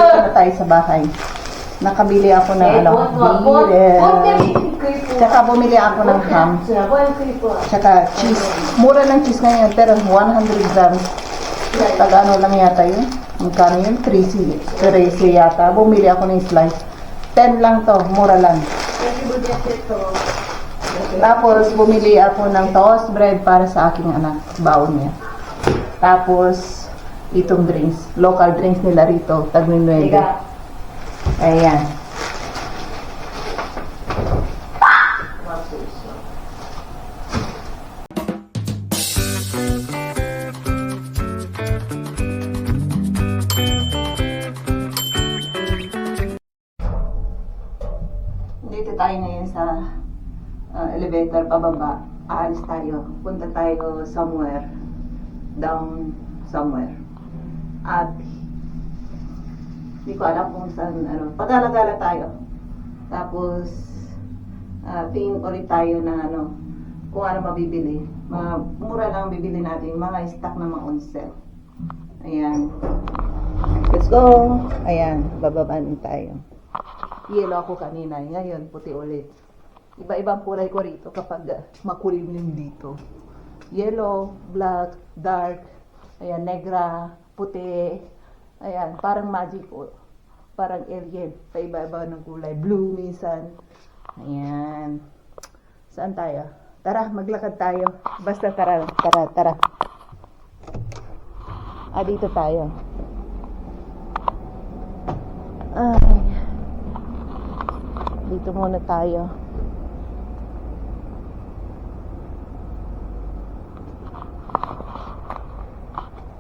dito na tayo sa bahay. Nakabili ako ng tsaka bumili ako ng ham. Tsaka cheese. Mura ng cheese ngayon, pero 100 grams. Tag-ano lang yata yun. Magkano yun? 13 yata. Bumili ako ng slice. 10 lang to. Mura lang. Tapos, bumili ako ng toast bread para sa aking anak. Baon niya. Tapos, itong drinks. Local drinks nila rito. Tag-9. Ayan. Dito tayo ngayon sa elevator pababa. Aalis tayo. Punta tayo somewhere. Down somewhere. At hindi ko alam kung saan, pagala-gala tayo. Tapos, tingin ulit tayo na kung ano mabibili. Mga mura lang bibili natin, mga stock na mga on sale. Ayan. Let's go! Ayan, bababaan tayo. Yellow ako kanina, ngayon puti ulit. Iba-ibang kulay ko rito kapag makulimlim dito. Yellow, black, dark, ayan, negra, puti. Ayan, parang magic o parang alien. Paiba-iba ng kulay. Blue minsan. Ayan. Saan tayo? Tara, maglakad tayo. Basta tara. Dito tayo. Ay. Dito muna tayo.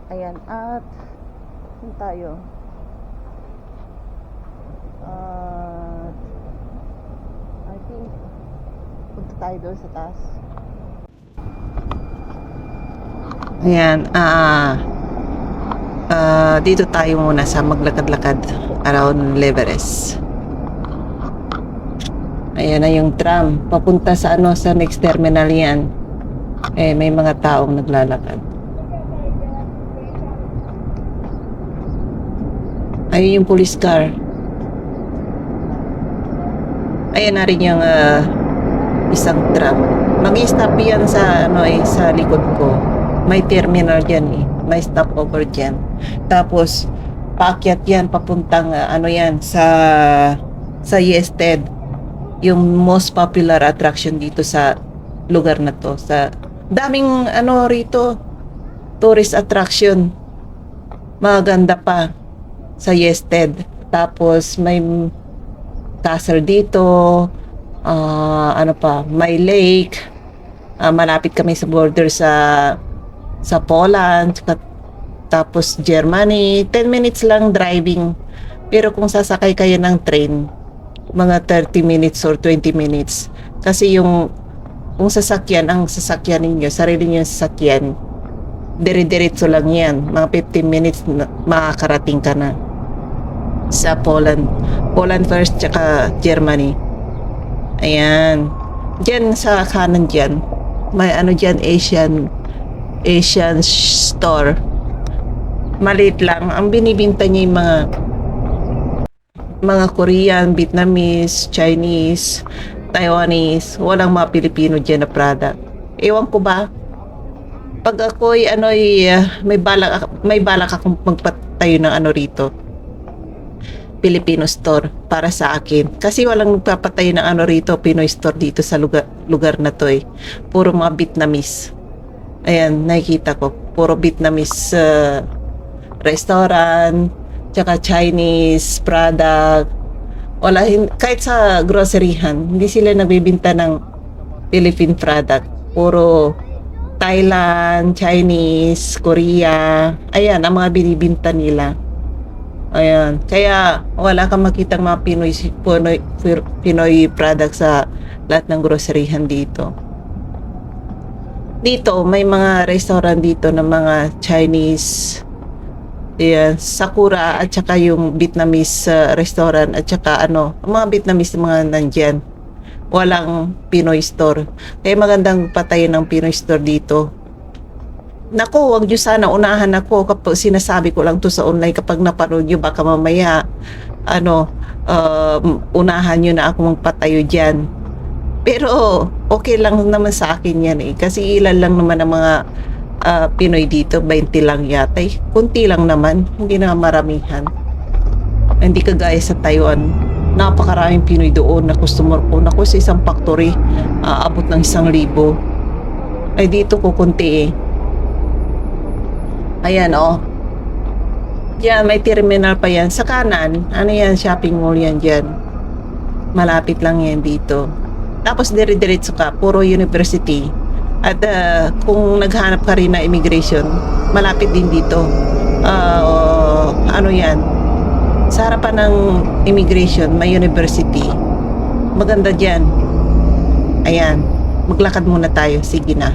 Ayan, at saan tayo? I think punta tayo doon sa taas. Ayan, dito tayo muna sa maglakad-lakad around Leveres. Ayan na yung tram papunta sa sa next terminal yan. May mga taong naglalakad. Ayun yung police car. Ayan na rin yung isang tram. Mag-i-stop yan sa sa likod ko. May terminal yan May stopover dyan. Tapos paakyat yan papuntang yan sa Yested. Yung most popular attraction dito sa lugar na to. Sa daming rito tourist attraction. Maganda pa sa Yested. Tapos may castle dito. May lake. Malapit kami sa border sa Poland. Tapos Germany. 10 minutes lang driving. Pero kung sasakay kayo ng train, mga 30 minutes or 20 minutes. Kasi kung sasakyan, ang sasakyan ninyo, sarili nyo yung sasakyan, dire-diretso lang yan. Mga 15 minutes makakarating ka na sa Poland first, tsaka Germany. Ayan. Diyan sa kanan dyan, may dyan, Asian store. Maliit lang. Ang binibinta niya yung mga Korean, Vietnamese, Chinese, Taiwanese. Walang mga Pilipino dyan na product. Ewan ko ba? Pag ako'y may balak akong magpatayo ng rito, Filipino store para sa akin. Kasi walang magpapatayo ng rito, Pinoy store dito sa lugar na to Puro mga Vietnamese. Ayan, nakikita ko. Puro Vietnamese restaurant, tsaka Chinese product. Kahit sa groceryhan, hindi sila nagbibinta ng Philippine product. Puro Thailand, Chinese, Korea. Ayan, ang mga binibinta nila. Ayan. Kaya wala kang makitang mga Pinoy product sa lahat ng groceryhan dito. Dito, may mga restaurant dito ng mga Chinese, Sakura, at saka yung Vietnamese restaurant, at saka mga Vietnamese mga nandyan. Walang Pinoy store. Kaya magandang patayin ng Pinoy store dito. Naku, wag nyo sana unahan ako kapag sinasabi ko lang to sa online. Kapag napanood nyo, baka mamaya, unahan nyo na ako magpatayo dyan. Pero, okay lang naman sa akin yan eh. Kasi ilan lang naman ang mga Pinoy dito, 20 lang yata eh. Kunti lang naman, hindi na maramihan. Hindi kagaya sa Taiwan. Napakaraming Pinoy doon na customer ko. Naku, sa isang factory, abot ng 1,000. Ay, dito ko kunti eh. Ayan, oh. Diyan, may terminal pa yan. Sa kanan, ano yan, shopping mall yan dyan. Malapit lang yan dito. Tapos, dire-diretso ka, puro university. At kung naghanap ka rin na immigration, malapit din dito. Ano yan, sa harapan ng immigration, may university. Maganda dyan. Ayan, maglakad muna tayo. Sige na.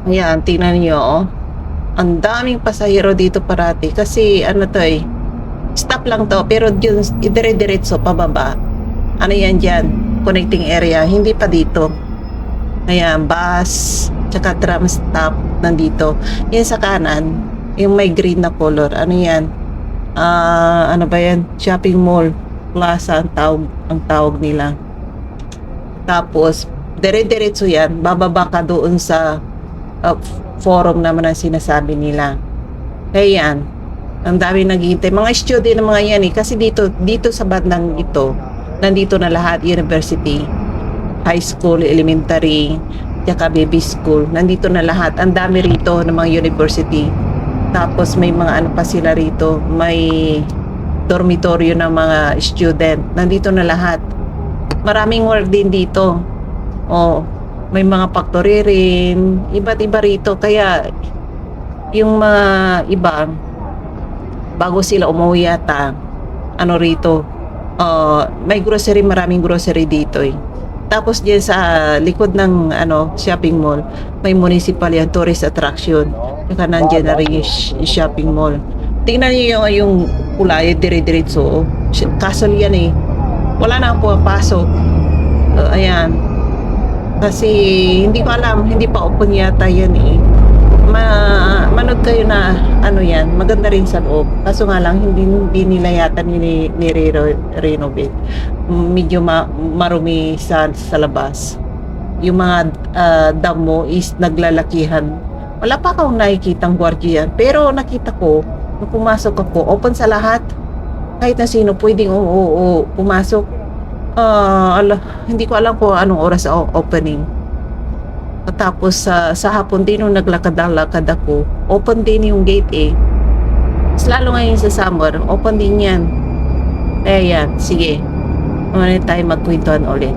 Ayan, tingnan niyo, oh. Ang daming pasahero dito parati. Kasi, ano to eh, stop lang to. Pero yun, dire-diretso, pababa. Ano yan dyan? Connecting area. Hindi pa dito. Ayan, bus, tsaka tram stop, nandito. Yan sa kanan, yung may green na color. Ano yan? Ano ba yan? Shopping mall. Plaza ang tawag nila. Tapos, dire-diretso yan. Bababa ka doon sa forum naman ang sinasabi nila. Kaya yan, ang dami naghihintay. Mga student ng mga yan eh. Kasi dito sa bandang ito, nandito na lahat, university, high school, elementary, tsaka baby school. Nandito na lahat. Ang dami rito ng mga university. Tapos may mga ano pa sila rito. May dormitoryo ng mga student. Nandito na lahat. Maraming work din dito. Oh, may mga factory rin, iba't iba rito. Kaya yung mga iba, bago sila umuwi yata, ano rito, may grocery, maraming grocery dito eh. Tapos diyan sa likod ng shopping mall, may municipal yan, tourist attraction. Saka nandiyan na rin yung shopping mall. Tingnan niyo yung kulay, dire-diretso. Castle yan eh. Wala na ang pumapasok. Ayan. Kasi hindi ko alam, hindi pa open yata yan eh. manood kayo na ano yan, maganda rin sa loob. Kaso nga lang, hindi nila yata nire-renovate. Medyo marumi sa labas. Yung mga damo is naglalakihan. Wala pa akong nakikitang gwardiyan. Pero nakita ko, nung pumasok ako, open sa lahat. Kahit na sino pwedeng pumasok. Hindi ko alam kung anong oras opening. Tapos sa hapon din nung naglakad-lakad ako, open din yung gate eh. Mas lalo ngayon sa summer, open din yan. Kaya yan, sige. Muna tayo magkwentuhan ulit.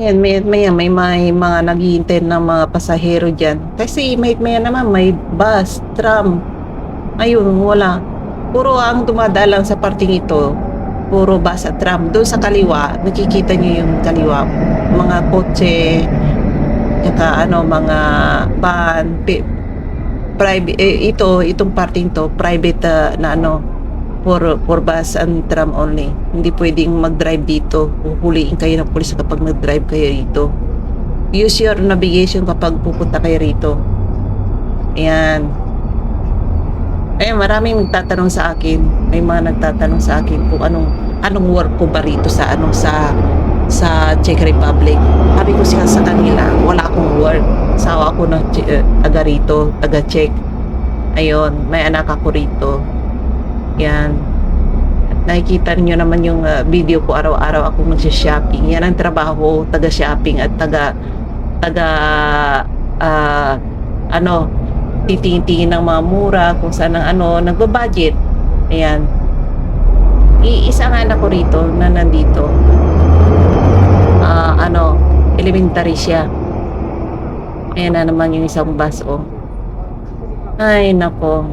Ayan, may mga naghihintay ng mga pasahero dyan. Kasi maya naman may bus, tram. Ayun, wala. Puro ang dumadalang sa parting ito, puro bus at tram. Doon sa kaliwa, nakikita nyo yung kaliwa. Mga kotse, saka mga van, private, itong parting to, private na for bus and tram only. Hindi pwedeng mag-drive dito. Huhuliin kayo ng pulis kapag nag-drive kayo rito. Use your navigation kapag pupunta kayo rito. Ayan. Ayan, maraming nagtatanong sa akin. May mga nagtatanong sa akin kung anong work ko ba rito sa Czech Republic. Sabi ko siya sa kanila, wala akong work. Sawa ako ng taga rito, taga Czech. Ayun, may anak ako rito. Yan. Nakikita niyo naman yung video ko, araw-araw akong nagsha-shopping. Yan ang trabaho, taga-shopping at taga titingin ng mga mura, kung saan nagba-budget. Ayan. Isa nga anak ko rito na nandito. Elementary siya. Ayan na naman yung isang bus, oh. Ay, nako.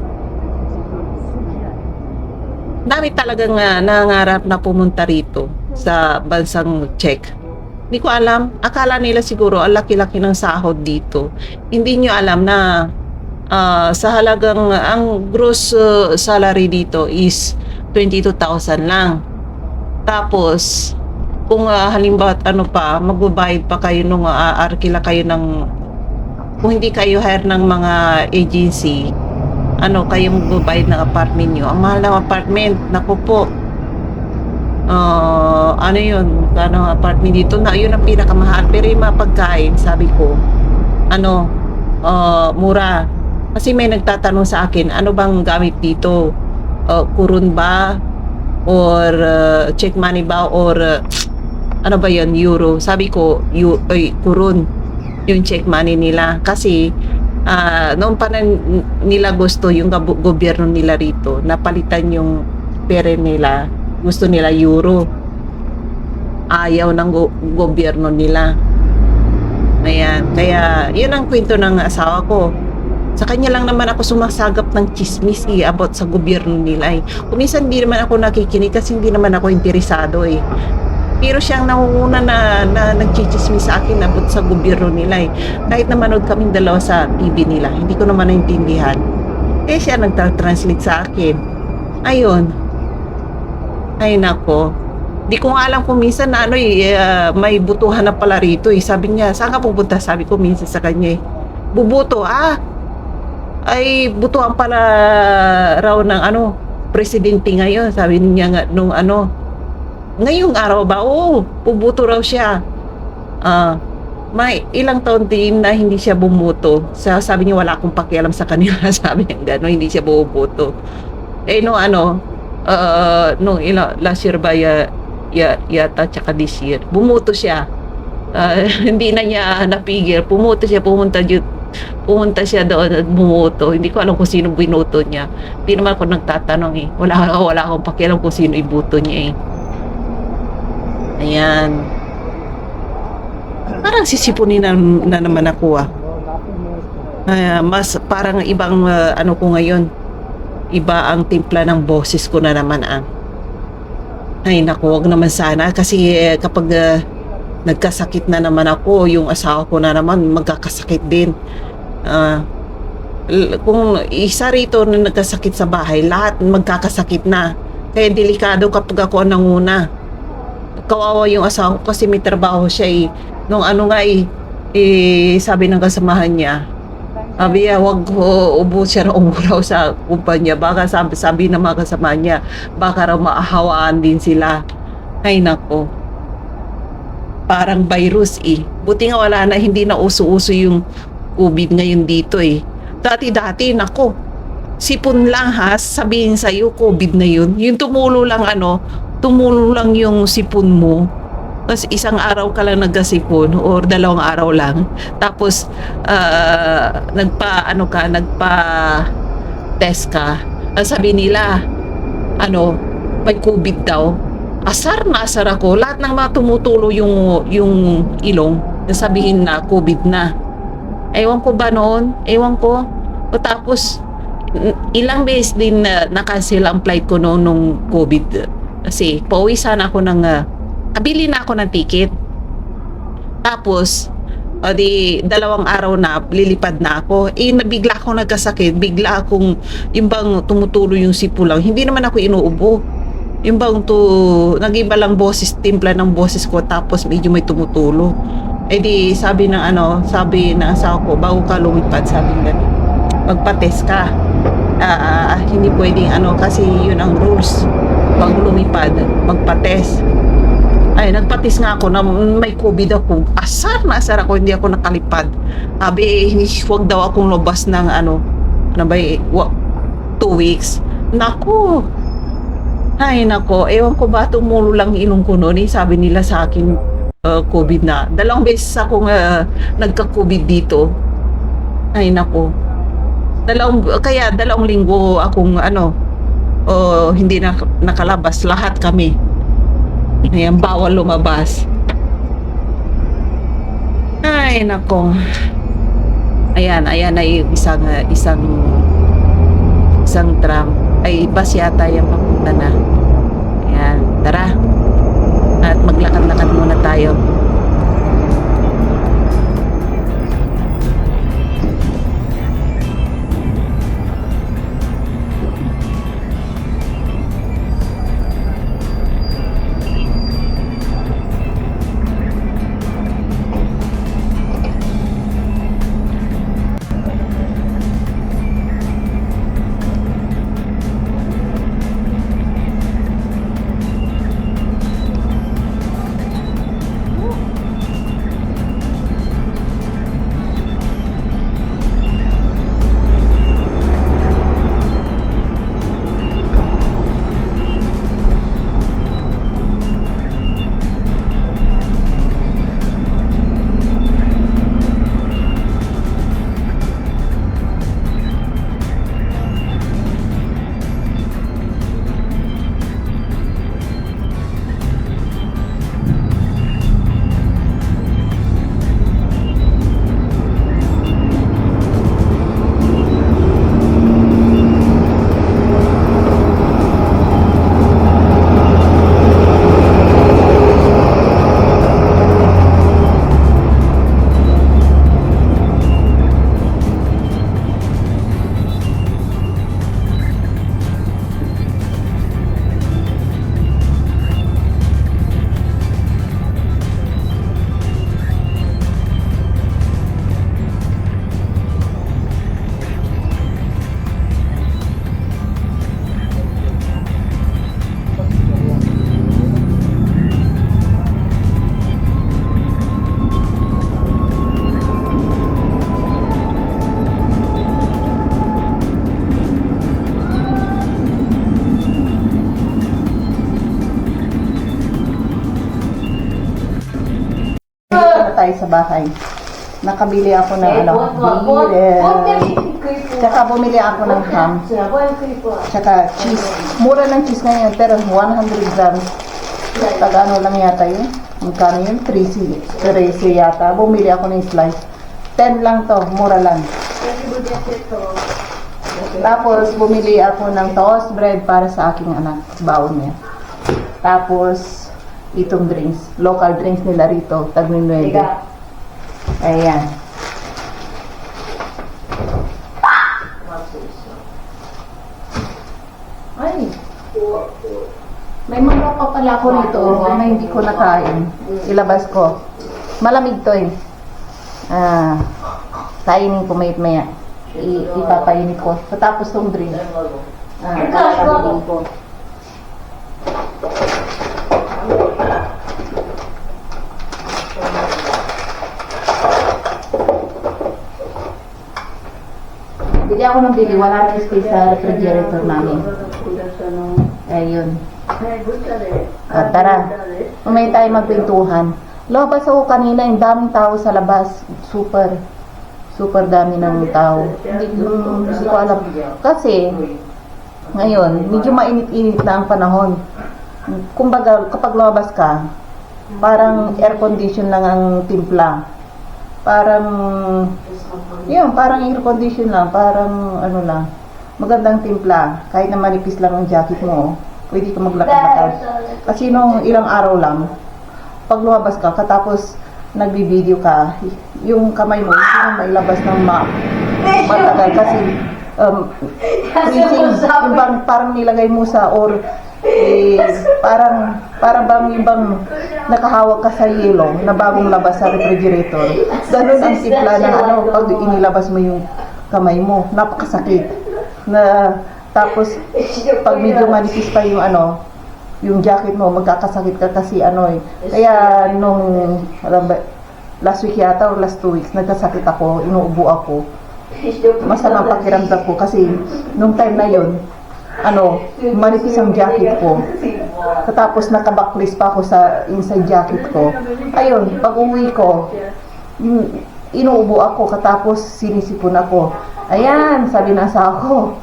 Dami talagang nangarap na pumunta rito sa bansang Czech. Hindi ko alam. Akala nila siguro ang laki-laki ng sahod dito. Hindi nyo alam na sa halagang ang gross salary dito is 22,000 lang. Tapos kung halimbawa magbabayad pa kayo nung arkila kayo ng kung hindi kayo hire ng mga agency, kayo magbabayad ng apartment nyo. Ang mahal ng apartment, naku po. Ano yun, apartment dito na, yun ang pinakamahal. Pero yung mga pagkain, sabi ko, mura. Kasi may nagtatanong sa akin, ano bang gamit dito? Kurun ba? Or check money ba? Or ano ba yun, euro? Sabi ko, kurun yung check money nila. Kasi noon pa na nila gusto yung gobyerno nila rito, napalitan yung pera nila, gusto nila euro. Ayaw ng gobyerno nila. Ayan, kaya yun ang kwento ng asawa ko. Sa kanya lang naman ako sumasagap ng chismis about sa gobyerno nila eh. Kuminsan hindi naman ako nakikinig kasi hindi naman ako interesado eh. Pero siyang nangunguna na nagchichismis sa akin about sa gobyerno nila eh. Kahit na manood kaming dalawa sa TV nila, hindi ko naman naintindihan. Eh siya nagtra-translate sa akin. Ayun. Ay nako. Di ko nga alam kung minsan na may butuhan na pala rito eh. Sabi niya, saan ka pupunta? Sabi ko minsan sa kanya eh. Bubuto, ay butuhan pala raw ng presidente ngayon. Sabi niya nga nung ngayong araw ba? Oo, bubuto raw siya. May ilang taon din na hindi siya bumuto. Sabi niya wala akong pakialam sa kanila. Sabi niya gano'n, hindi siya bumubuto. Eh no last year ba yata tsaka this year, bumuto siya. Hindi na niya napigil. Pumunta siya doon at bumuto. Hindi ko alam kung sino binuto niya. Hindi naman ako nagtatanong eh. Wala akong pakialam kung sino ibuto niya eh. Ayan. Parang sisipunin na naman ako mas parang ibang ko ngayon. Iba ang timpla ng boses ko na naman Ay naku, wag naman sana. Kasi kapag nagkasakit na naman ako, yung asawa ko na naman magkakasakit din. Kung isa rito na nagkasakit sa bahay, lahat magkakasakit na. Kaya delikado kapag ako ang nanguna. Kawawa yung asawa ko kasi may trabaho siya eh. Nung sabi ng kasamahan niya, sabi niya, wag ubos siya na umuraw sa kumpanya. Baka sabi ng mga kasama niya, baka raw maahawaan din sila. Ay nako. Parang virus eh. Buti nga wala na, hindi na uso-uso yung COVID ngayon dito eh. Dati, nako. Sipon lang sabihin sa'yo, COVID na yun. Yung tumulo lang yung sipon mo. Tapos isang araw ka lang nagkasipon or 2 araw lang. Tapos nagpa-test ka. Sabi nila, may COVID daw. Asar ako. Lahat ng mga tumutulo yung ilong, nasabihin na COVID na. Ewan ko ba noon? Ewan ko. O tapos ilang beses din na-cancel ang flight ko noon nung COVID. Kasi pauwi sana ako kabili na ako ng ticket. Tapos 2 araw na lilipad na ako. Nabigla akong nagkasakit. Bigla akong yung bang tumutulo yung sipo lang. Hindi naman ako inuubo. Yung bang nag-iba lang boses, timpla ng boses ko. Tapos medyo may tumutulo. Sabi ng asawa ko, bago ka lumipad, sabi nga, magpa-test ka. Hindi pwedeng kasi yun ang rules. Bago lumipad, magpa-test. Ay, nagpa-test nga ako na may COVID ako. Asar ako, hindi ako nakalipad. Huwag daw akong lobas ng 2 weeks. Naku. Ay, nako. Ewan ko ba tumulo lang ilong ko noon. Sabi nila sa akin, COVID na. 2 beses akong nagka-COVID dito. Ay, nako. 2 linggo akong hindi na nakalabas. Lahat kami. Ayan, bawal lumabas. Ay, nako. Ayan ay isang tram. Ay, bus yata yung papunta na. Ayan, tara. At maglakad-lakad muna tayo. tayo sa bahay. Nakabili ako ng beef. Tsaka bumili ako ng ham. Tsaka cheese. Mura ng cheese ngayon, pero 100 grams. Tag-ano lang yata yun. Magkano yun? 13 yata. Bumili ako ng slice. 10 lang to. Mura lang. Tapos, bumili ako ng toast bread para sa aking anak. Baon niya. Tapos, itong drinks. Local drinks nila rito. Tag-9. Ayan. Ay. May mga pa pala ako rito na hindi ko nakain. Ilabas ko. Malamig to eh. Kainin ko maya. Ipapainit ko. Patapos tong drink. Kakainin ko. Bili ako ng bili. Wala na space sa refrigerator namin. Ayun. Tara. Umay tayo magpintuhan. Labas ako kanina, yung daming tao sa labas. Super dami ng tao. Hindi ko alam. Kasi, ngayon, medyo mainit-init na ang panahon. Kumbaga, kapag lumabas ka, parang air condition lang ang timpla. Parang air condition lang. Parang, ano lang, magandang timpla. Kahit na manipis lang ang jacket mo, pwede ka maglakad-lakad. Kasi nung ilang araw lang, pag lumabas ka, katapos nagbibideo ka, yung kamay mo, hindi mo mailabas ng matagal kasi freezing, yung parang nilagay mo sa parang bang yung bang nakahawak ka sa yelo na bagong labas sa refrigerator. Ganun ang simpla na pag inilabas mo yung kamay mo, napakasakit. Tapos pag medyo manipis pa yung jacket mo, magkakasakit ka kasi Kaya nung last week yata or last 2 weeks, nagkasakit ako, inuubo ako. Masama ang pakiramdam ko kasi nung time na yun, manipis ang jacket ko. Tapos nakabacklist pa ako sa inside jacket ko. Ayun, pag uwi ko, inuubo ako, katapos sinisipon ako. Ayan, sabi na sa ako,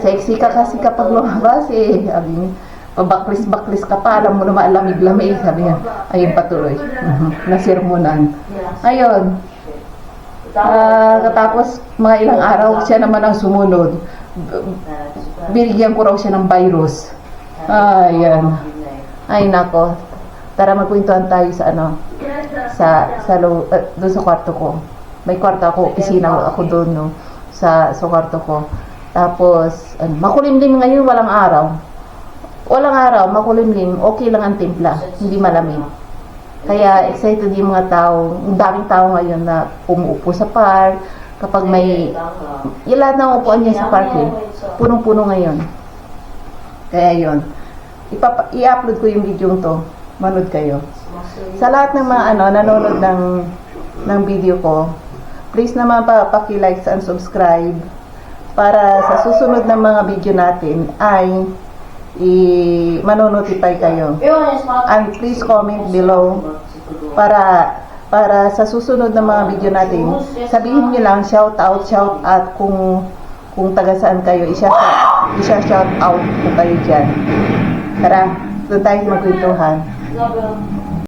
sexy ka kasi kapag lumabas eh. Sabi niya, baklis ka pa, alam mo naman lamig-lamig. Sabi niya, ayun patuloy. Nasirmonan. Ayun. Katapos mga ilang araw, siya naman ang sumunod. Binigyan ko raw siya ng virus. Ayan. Ay nako. Tara magkwentuhan tayo doon sa kwarto ko. May kwarto ako, opisina ako doon sa kwarto ko. Tapos makulimlim ngayon, walang araw, makulimlim, okay lang ang timpla, hindi malamig. Kaya excited yung mga tao, ang daming tao ngayon na umuupo sa park. Kapag lahat ng upuan niya sa park punong-puno ngayon. Kaya yun, i-upload ko yung video to, manood kayo. Sa lahat ng mga nanonood ng video ko, please naman paki-like and subscribe para sa susunod na mga video natin ay manonotify kayo. And please comment below para sa susunod na mga video natin, sabihin niyo lang shout out kung taga saan kayo, isa-shout out ko kayo dyan. Tara, doon tayo magkwentuhan.